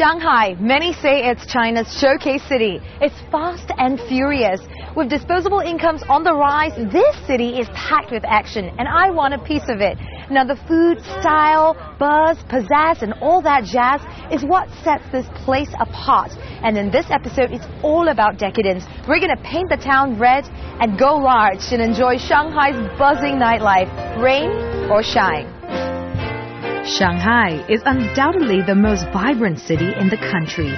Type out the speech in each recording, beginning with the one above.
Shanghai, many say it's China's showcase city. It's fast and furious. With disposable incomes on the rise, this city is packed with action, and I want a piece of it. Now, the food, style, buzz, pizzazz, and all that jazz is what sets this place apart. And in this episode, it's all about decadence. We're going to paint the town red and go large and enjoy Shanghai's buzzing nightlife, rain or shine. Shanghai is undoubtedly the most vibrant city in the country.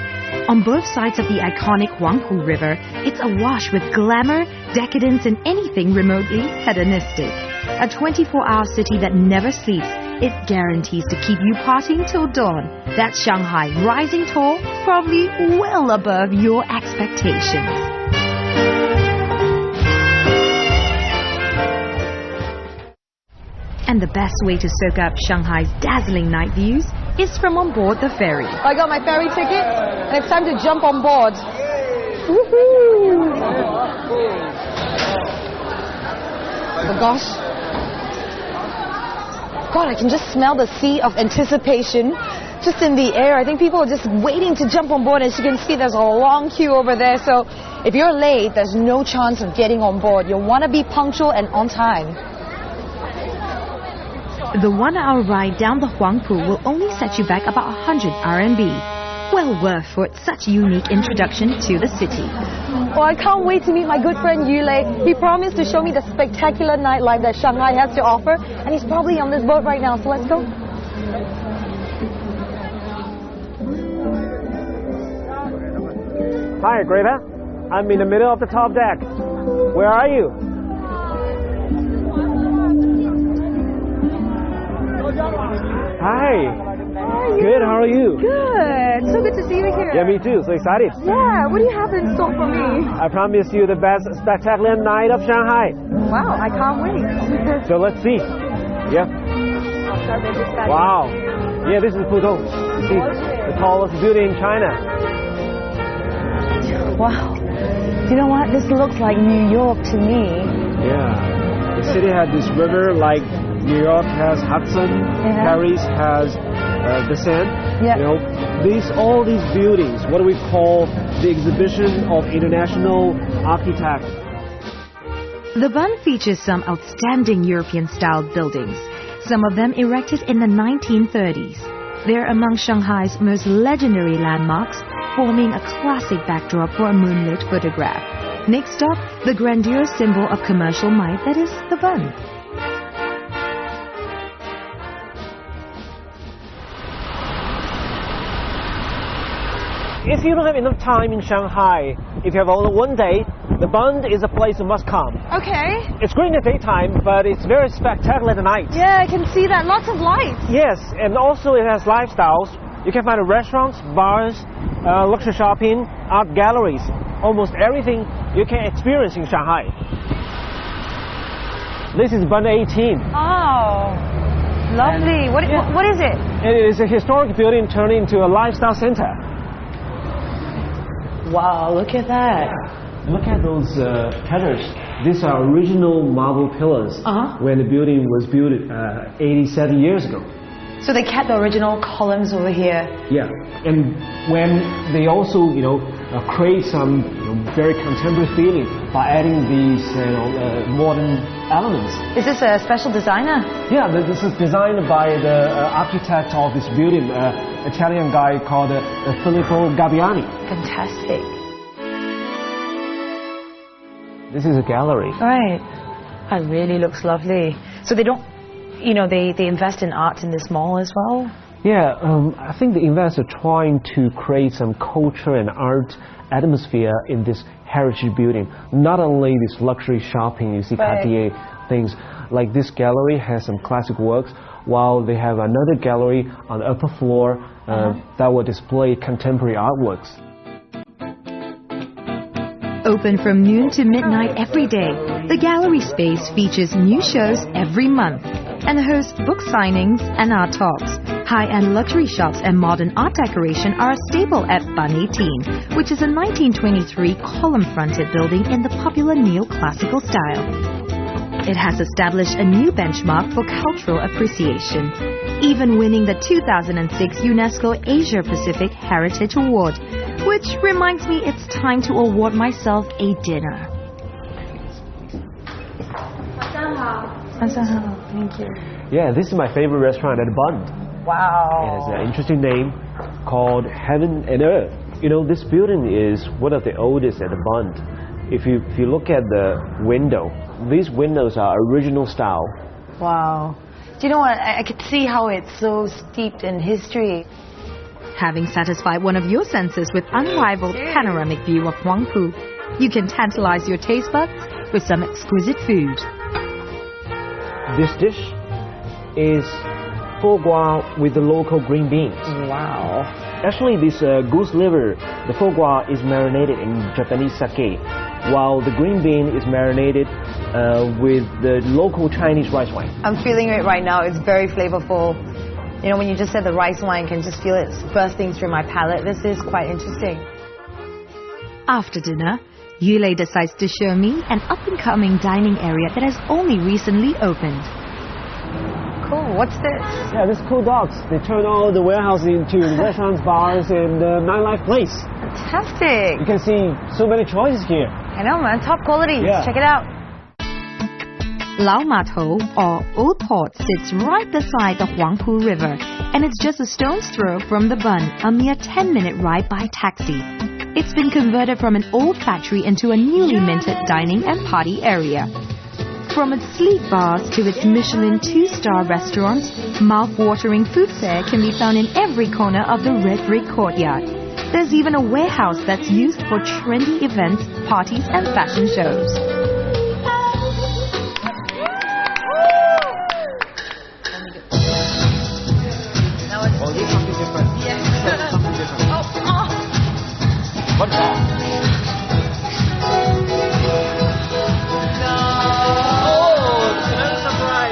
On both sides of the iconic Huangpu River, it's awash with glamour, decadence, and anything remotely hedonistic. A 24-hour city that never sleeps, it guarantees to keep you partying till dawn. That's Shanghai, rising tall, probably well above your expectations. And the best way to soak up Shanghai's dazzling night views is from on board the ferry. I got my ferry ticket, and it's time to jump on board. Woohoo! Oh gosh. God, I can just smell the sea of anticipation just in the air. I think people are just waiting to jump on board. As you can see, there's a long queue over there. So if you're late, there's no chance of getting on board. You'll want to be punctual and on time. The 1-hour ride down the Huangpu will only set you back about 100 RMB. Well worth for such a unique introduction to the city. Oh, I can't wait to meet my good friend Yulei. He promised to show me the spectacular nightlife that Shanghai has to offer, and he's probably on this boat right now, so let's go. Hi, Greta. I'm in the middle of the top deck. Where are you? Hi. Good, how are you? Good. So good to see you here. Yeah, me too. So excited. Yeah, what do you have in store for me? I promise you the best spectacular night of Shanghai. Wow, I can't wait. So let's see. Yeah. Wow. Yeah, this is Pudong. See, the tallest building in China. Wow. You know what? This looks like New York to me. Yeah. The city has this river like New York has Hudson, Paris has the Seine. Yeah. You know, all these buildings, what do we call the exhibition of international architects? The Bund features some outstanding European-style buildings, some of them erected in the 1930s. They're among Shanghai's most legendary landmarks, forming a classic backdrop for a moonlit photograph. Next up, the grandiose symbol of commercial might that is the Bund. If you don't have enough time in Shanghai, if you have only one day, the Bund is a place you must come. Okay. It's great in the daytime, but it's very spectacular at night. Yeah, I can see that. Lots of lights. Yes, and also it has lifestyles. You can find restaurants, bars, luxury shopping, art galleries, almost everything you can experience in Shanghai. This is Bund 18. Oh, lovely. What is it? It is a historic building turned into a lifestyle center. Wow, look at that. Look at those pillars. These are original marble pillars when the building was built 87 years ago. So they kept the original columns over here. Yeah, and when they also, create some very contemporary feeling by adding these modern elements. Is this a special designer? Yeah, this is designed by the architect of this building, Italian guy called Filippo Gabbiani. Fantastic. This is a gallery. Right. It really looks lovely. So they don't, they invest in art in this mall as well? Yeah, I think the investors are trying to create some culture and art atmosphere in this heritage building. Not only this luxury shopping, you see Cartier things, like this gallery has some classic works, while they have another gallery on the upper floor that will display contemporary artworks. Open from noon to midnight every day, the gallery space features new shows every month and hosts book signings and art talks. High-end luxury shops and modern art decoration are a staple at Bund 18, which is a 1923 column-fronted building in the popular neoclassical style. It has established a new benchmark for cultural appreciation, even winning the 2006 UNESCO Asia Pacific Heritage Award, which reminds me it's time to award myself a dinner. Thank you. Yeah, this is my favorite restaurant at Bund. Wow. It has an interesting name called Heaven and Earth. You know, this building is one of the oldest at Bund. If you look at the window, these windows are original style. Wow. Do you know what? I could see how it's so steeped in history. Having satisfied one of your senses with unrivaled panoramic view of Huangpu, you can tantalize your taste buds with some exquisite food. This dish is foie gras with the local green beans. Wow. Actually, this goose liver, the foie gras is marinated in Japanese sake, while the green bean is marinated with the local Chinese rice wine. I'm feeling it right now. It's very flavorful. You know, when you just said the rice wine, I can just feel it bursting through my palate. This is quite interesting. After dinner, Yulei decides to show me an up-and-coming dining area that has only recently opened. Cool. What's this? Yeah, this cool dogs. They turn all the warehouse into restaurants, bars, and nightlife place. Fantastic. You can see so many choices here. I know, man. Top quality. Yeah. Check it out. Lao Ma Tou, or Old Port, sits right beside the Huangpu River, and it's just a stone's throw from the Bund, a mere 10-minute ride by taxi. It's been converted from an old factory into a newly minted dining and party area. From its sleek bars to its Michelin 2-star restaurants, mouth-watering food fare can be found in every corner of the Red Brick Courtyard. There's even a warehouse that's used for trendy events, parties and fashion shows. Oh, this is something different. Yeah. Something different. What's that?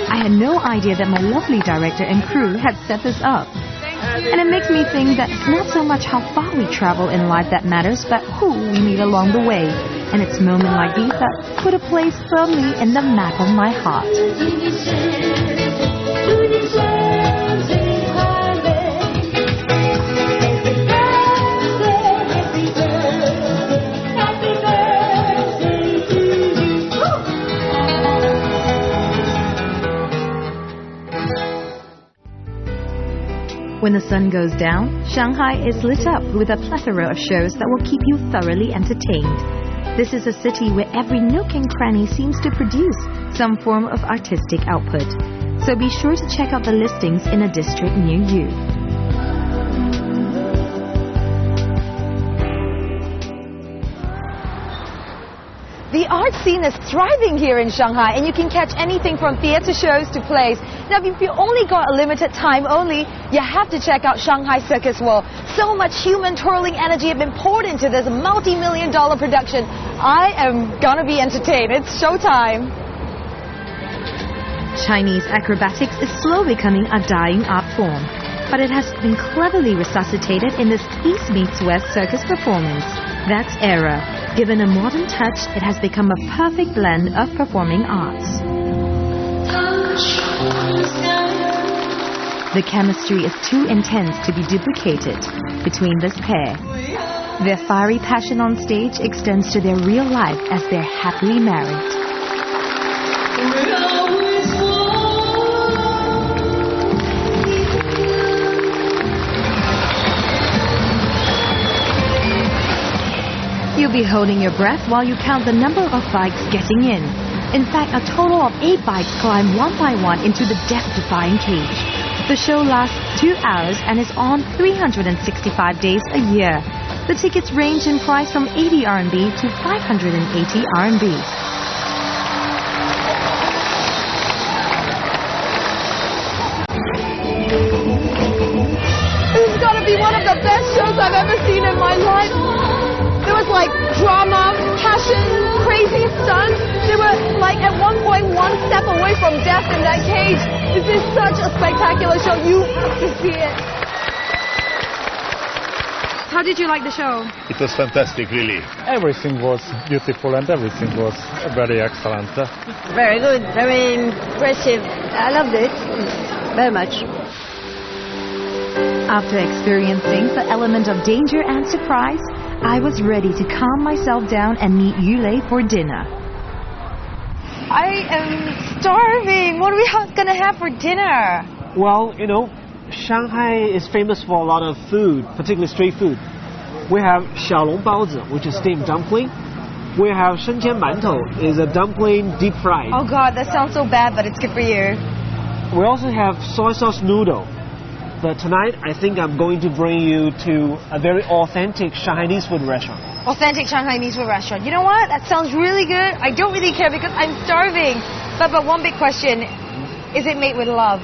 I had no idea that my lovely director and crew had set this up. And it makes me think that it's not so much how far we travel in life that matters, but who we meet along the way. And it's moments like these that put a place firmly in the map of my heart. When the sun goes down, Shanghai is lit up with a plethora of shows that will keep you thoroughly entertained. This is a city where every nook and cranny seems to produce some form of artistic output. So be sure to check out the listings in a district near you. The art scene is thriving here in Shanghai, and you can catch anything from theater shows to plays. Now, if you only got a limited time only, you have to check out Shanghai Circus World. So much human twirling energy have been poured into this multi-million-dollar production. I am gonna be entertained. It's showtime. Chinese acrobatics is slowly becoming a dying art form, but it has been cleverly resuscitated in this East meets West circus performance. That's era. Given a modern touch, it has become a perfect blend of performing arts. The chemistry is too intense to be duplicated between this pair. Their fiery passion on stage extends to their real life as they're happily married. You'll be holding your breath while you count the number of bikes getting in. In fact, a total of 8 bikes climb one by one into the death-defying cage. The show lasts 2 hours and is on 365 days a year. The tickets range in price from 80 RMB to 580 RMB. This has got to be one of the best shows I've ever seen in my life. There was like drama, passion, crazy stunts. They were like at one point one step away from death in that cage. This is such a spectacular show. You have to see it. How did you like the show? It was fantastic, really. Everything was beautiful and everything was very excellent. Very good, very impressive. I loved it very much. After experiencing the element of danger and surprise, I was ready to calm myself down and meet Yulei for dinner. I am starving. What are we going to have for dinner? Well, you know, Shanghai is famous for a lot of food, particularly street food. We have xiaolong baozi, which is steamed dumpling. We have shengqian mantou, is a dumpling deep fried. Oh God, that sounds so bad, but it's good for you. We also have soy sauce noodle. But tonight, I think I'm going to bring you to a very authentic Shanghainese food restaurant. Authentic Shanghainese food restaurant. You know what? That sounds really good. I don't really care because I'm starving. But one big question, is it made with love?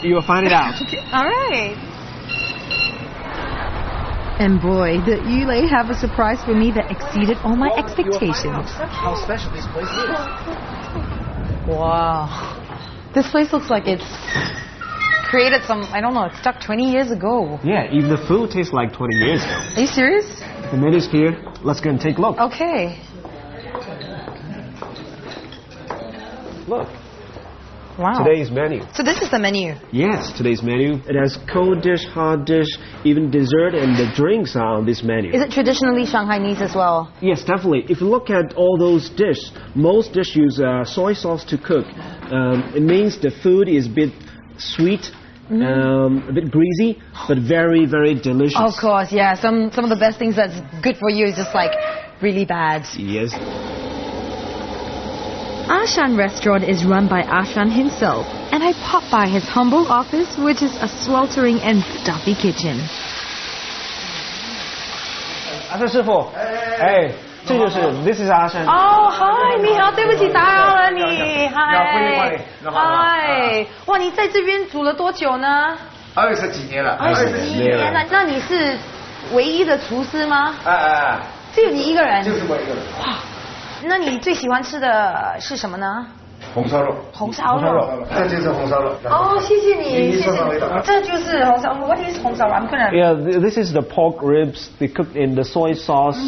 You'll find it out. All right. And boy, did Yulei have a surprise for me that exceeded all my expectations. How special this place is. Wow. This place looks like it's created some, I don't know, it's stuck 20 years ago. Yeah, even the food tastes like 20 years ago. Are you serious? The menu's here. Let's go and take a look. Okay. Look. Wow. Today's menu. So this is the menu? Yes, today's menu. It has cold dish, hot dish, even dessert, and the drinks are on this menu. Is it traditionally Shanghainese as well? Yes, definitely. If you look at all those dishes, most dishes use soy sauce to cook. It means the food is a bit sweet, a bit greasy, but very, very delicious. Of course, yeah. Some of the best things that's good for you is just like really bad. Yes. Ashan restaurant is run by Ashan himself, and I popped by his humble office, which is a sweltering and stuffy kitchen. 阿山师傅，哎，这就是 This is 阿山。哦，嗨，你好，对不起打扰了你，嗨，嗨，哇，你在这边煮了多久呢20几年了？21年了，那你是唯一的厨师吗？只有你一个人？就是我一个人。哇，那你最喜欢吃的是什么呢？红烧肉。红烧肉，这就是红烧肉。哦，谢谢你，谢谢你。这就是红烧肉。What is 红烧肉？I'm gonna. Yeah, this is the pork ribs. They cooked in the soy sauce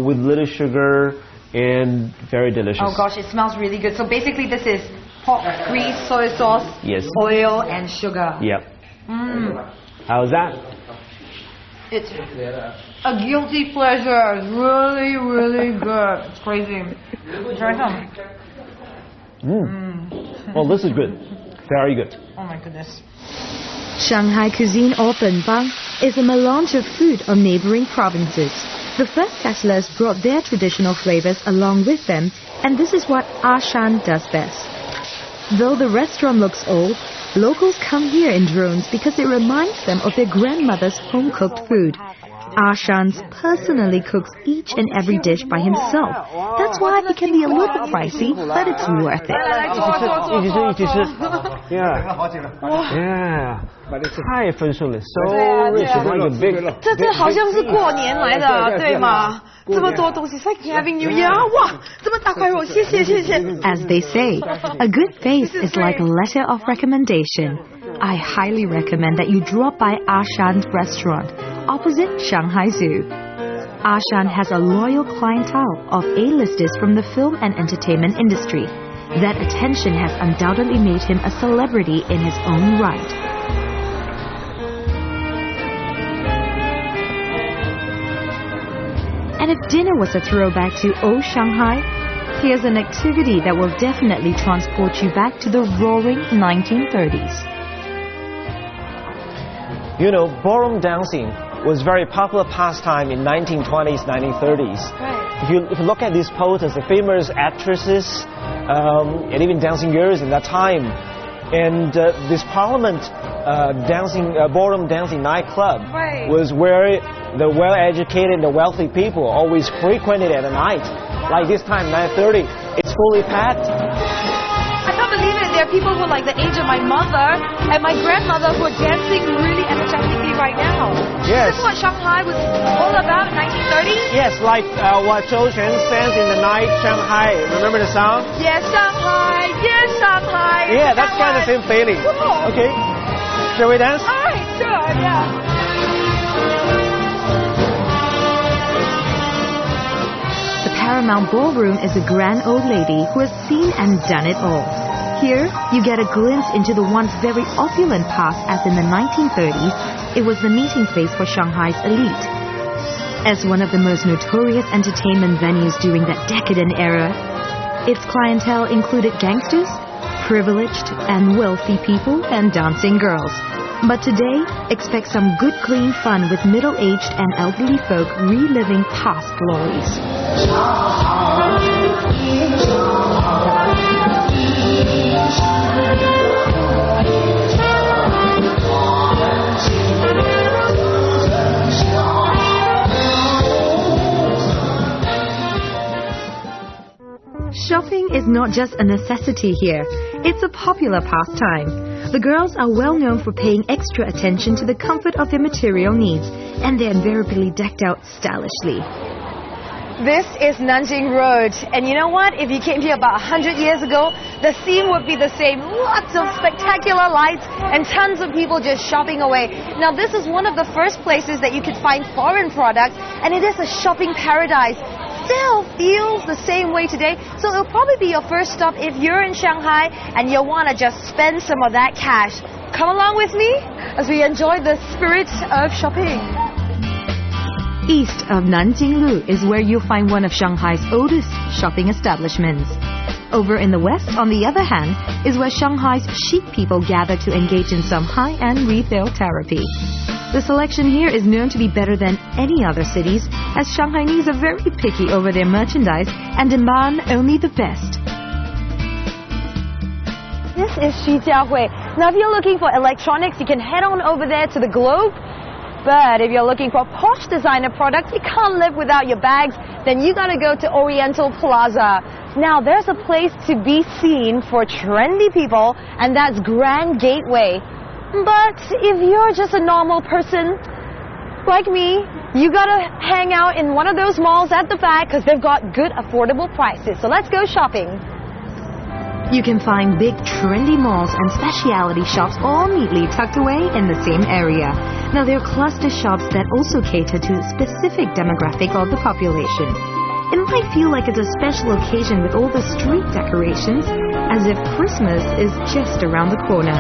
with little sugar and very delicious. Oh gosh, it smells really good. So basically, this is pork grease, soy sauce, yes, oil, and sugar. Yep. How's that? It's a guilty pleasure. It's really, really good. It's crazy. Try some. Well, this is good. Very good. Oh my goodness. Shanghai cuisine or Benbang is a melange of food of neighboring provinces. The first settlers brought their traditional flavors along with them, and this is what Ashan does best. Though the restaurant looks old, locals come here in drones because it reminds them of their grandmother's home-cooked food. Ashan personally cooks each and every dish by himself. That's why it can be a little pricey, but it's worth it. Yeah. 太丰盛了 ，so rich, like a big. 这好像是过年来的，对吗？这么多东西 ，It's like having New Year. 哇，这么大块肉，谢谢谢谢。As they say, a good face is like a letter of recommendation. I highly recommend that you drop by Ashan's restaurant opposite Shanghai Zoo. Ashan has a loyal clientele of A-listers from the film and entertainment industry. That attention has undoubtedly made him a celebrity in his own right. And if dinner was a throwback to old Shanghai, here's an activity that will definitely transport you back to the roaring 1930s. You know, ballroom dancing was very popular pastime in 1920s, 1930s. Right. If you look at these posters, the famous actresses and even dancing girls in that time, and this Parliament ballroom dancing nightclub was where the well-educated and the wealthy people always frequented at night. Like this time, 9:30, it's fully packed. I can't believe it. There are people who are like the age of my mother and my grandmother who are dancing really energetically right now. Yes. This is what Shanghai was all about in 1930? Yes, like what Zhou Quan sang in the night, Shanghai. Remember the song? Yes, Shanghai. Yes, Shanghai. Yeah, that's kind of the same feeling. Cool. Okay. Shall we dance? All right, sure, yeah. Paramount Ballroom is a grand old lady who has seen and done it all. Here, you get a glimpse into the once very opulent past, as in the 1930s, it was the meeting place for Shanghai's elite. As one of the most notorious entertainment venues during that decadent era, its clientele included gangsters, privileged and wealthy people, and dancing girls. But today, expect some good clean fun with middle-aged and elderly folk reliving past glories. Shopping is not just a necessity here, it's a popular pastime. The girls are well known for paying extra attention to the comfort of their material needs, and they're invariably decked out stylishly. This is Nanjing Road, and you know what? If you came here about 100 years ago, the scene would be the same. Lots of spectacular lights and tons of people just shopping away. Now, this is one of the first places that you could find foreign products, and it is a shopping paradise. Still feels the same way today, so it'll probably be your first stop if you're in Shanghai and you want to just spend some of that cash. Come along with me as we enjoy the spirit of shopping. East of Nanjinglu is where you'll find one of Shanghai's oldest shopping establishments. Over in the west, on the other hand, is where Shanghai's chic people gather to engage in some high-end retail therapy. The selection here is known to be better than any other cities, as Shanghainese are very picky over their merchandise and demand only the best. This is Shijiahui. Now, if you're looking for electronics, you can head on over there to the Globe. But if you're looking for posh designer products, you can't live without your bags, then you gotta go to Oriental Plaza. Now, there's a place to be seen for trendy people, and that's Grand Gateway. But if you're just a normal person like me, you gotta hang out in one of those malls at the back because they've got good affordable prices. So let's go shopping. You can find big trendy malls and specialty shops all neatly tucked away in the same area. Now, there are cluster shops that also cater to a specific demographic of the population. It might feel like it's a special occasion with all the street decorations, as if Christmas is just around the corner.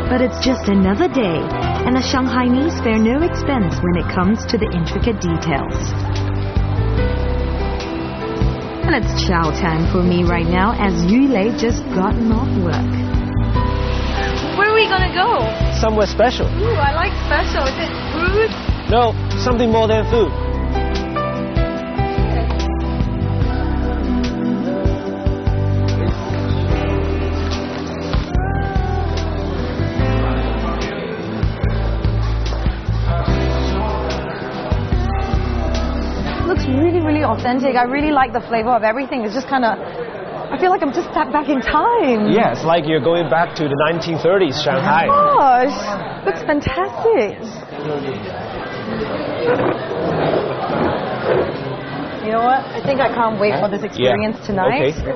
But it's just another day, and the Shanghainese spare no expense when it comes to the intricate details. And it's chow time for me right now, as Yulei just gotten off work. Where are we gonna go? Somewhere special. Ooh, I like special. Is it food? No, something more than food. Really authentic. I really like the flavor of everything. It's just kind of, I feel like I'm just back in time. Yeah, it's like you're going back to the 1930s Shanghai. Oh my gosh, looks fantastic. You know what? I think I can't wait for this experience tonight. Okay.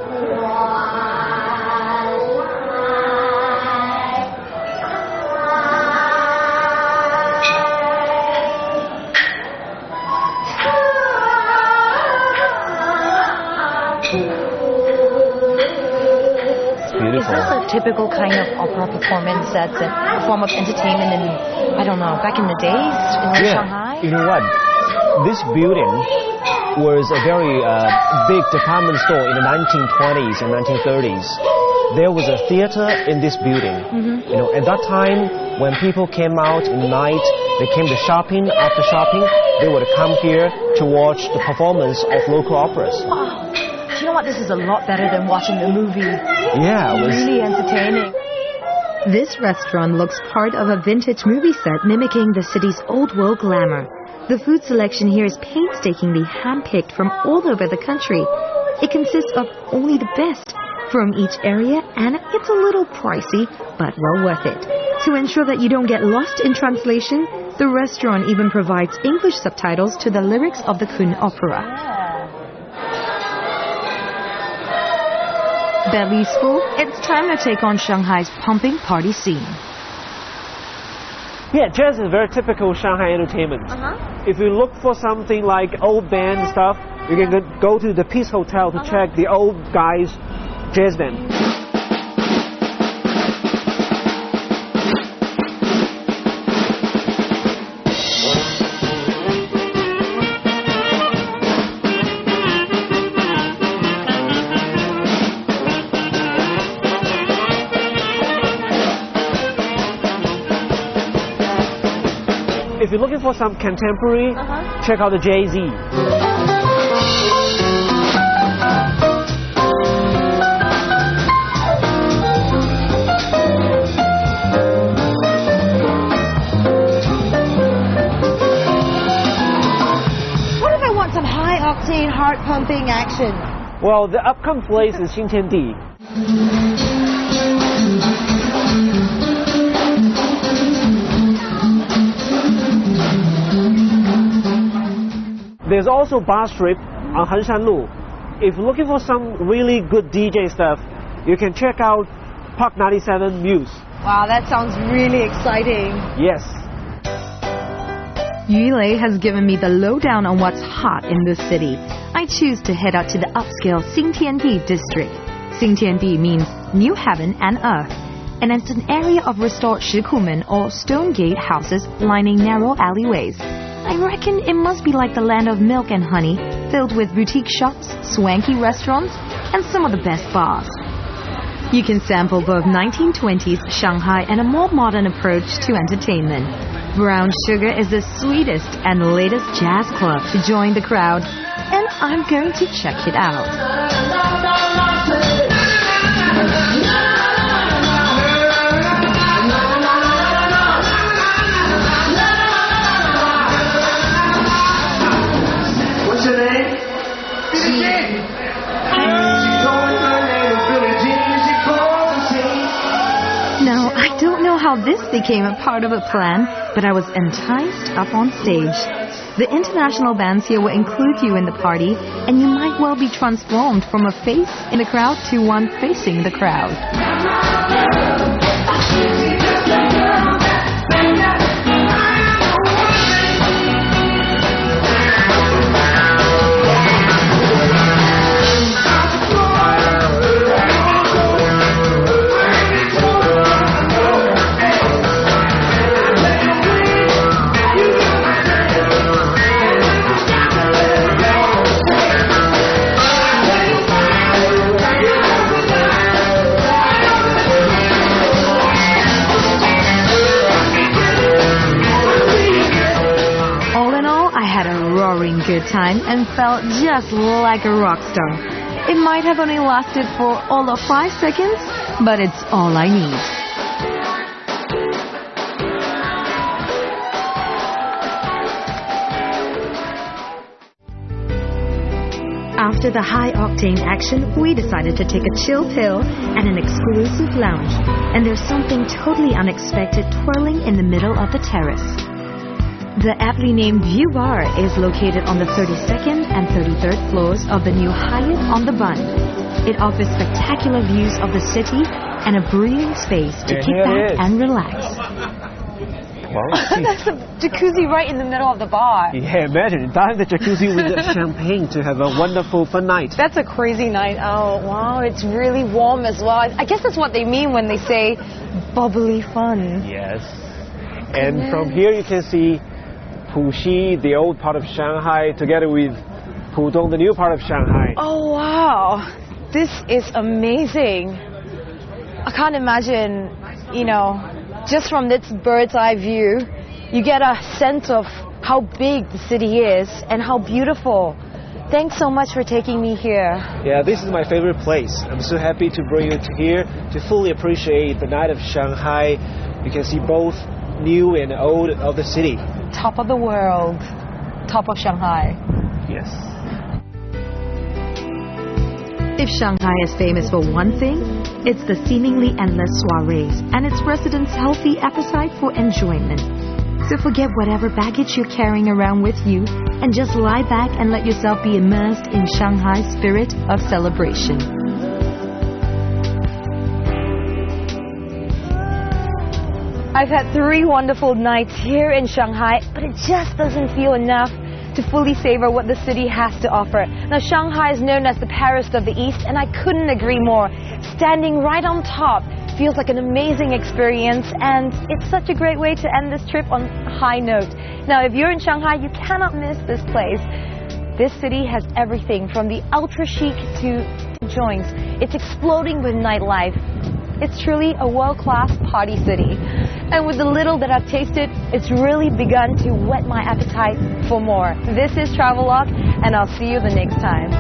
Is this a typical kind of opera performance that's a form of entertainment in, I don't know, back in the days in Shanghai? You know what? This building was a very big department store in the 1920s and 1930s. There was a theater in this building. You know, at that time, when people came out at night, they came to shopping. After shopping, they would come here to watch the performance of local operas. Wow. You know what? This is a lot better than watching a movie. Yeah, it was really entertaining. This restaurant looks part of a vintage movie set mimicking the city's old world glamour. The food selection here is painstakingly handpicked from all over the country. It consists of only the best from each area, and it's a little pricey, but well worth it. To ensure that you don't get lost in translation, the restaurant even provides English subtitles to the lyrics of the Kun opera. Belly's full, it's time to take on Shanghai's pumping party scene. Yeah, jazz is very typical Shanghai entertainment. If you look for something like old band stuff, you can go to the Peace Hotel to check the old guys jazz band. If you're looking for some contemporary, check out the Jay-Z. What if I want some high-octane, heart-pumping action? Well, the upcoming place is Xintiandi. There's also bar strip on Henshanlu. If you're looking for some really good DJ stuff, you can check out Park 97 Muse. Wow, that sounds really exciting. Yes. Yulei has given me the lowdown on what's hot in this city. I choose to head out to the upscale Xintiandi district. Xintiandi means new heaven and earth, and it's an area of restored shikumen or stone gate houses lining narrow alleyways. I reckon it must be like the land of milk and honey, filled with boutique shops, swanky restaurants, and some of the best bars. You can sample both 1920s Shanghai and a more modern approach to entertainment. Brown Sugar is the sweetest and latest jazz club to join the crowd, and I'm going to check it out. Now, I don't know how this became a part of a plan, but I was enticed up on stage. The international bands here will include you in the party, and you might well be transformed from a face in the crowd to one facing the crowd. Good time and felt just like a rock star. It might have only lasted for all of 5 seconds, but it's all I need. After the high-octane action, we decided to take a chill pill at an exclusive lounge, and there's something totally unexpected twirling in the middle of the terrace. The aptly named View Bar is located on the 32nd and 33rd floors of the new Hyatt on the Bund. It offers spectacular views of the city and a breathing space to kick back and relax. That's a jacuzzi right in the middle of the bar. Yeah, imagine dive the jacuzzi with champagne to have a wonderful fun night. That's a crazy night out. Wow, it's really warm as well. I guess that's what they mean when they say bubbly fun. Yes. And from here you can see Puxi, the old part of Shanghai, together with Pudong, the new part of Shanghai. Oh, wow. This is amazing. I can't imagine, just from this bird's eye view, you get a sense of how big the city is and how beautiful. Thanks so much for taking me here. Yeah, this is my favorite place. I'm so happy to bring you to here to fully appreciate the night of Shanghai. You can see both new and old of the city. Top of the world, top of Shanghai. Yes. If Shanghai is famous for one thing, it's the seemingly endless soirees and its residents' healthy appetite for enjoyment. So forget whatever baggage you're carrying around with you and just lie back and let yourself be immersed in Shanghai's spirit of celebration. I've had 3 wonderful nights here in Shanghai, but it just doesn't feel enough to fully savor what the city has to offer. Now, Shanghai is known as the Paris of the East, and I couldn't agree more. Standing right on top feels like an amazing experience, and it's such a great way to end this trip on a high note. Now, if you're in Shanghai, you cannot miss this place. This city has everything from the ultra chic to joints. It's exploding with nightlife. It's truly a world-class party city. And with the little that I've tasted, it's really begun to whet my appetite for more. This is Travelogue, and I'll see you the next time.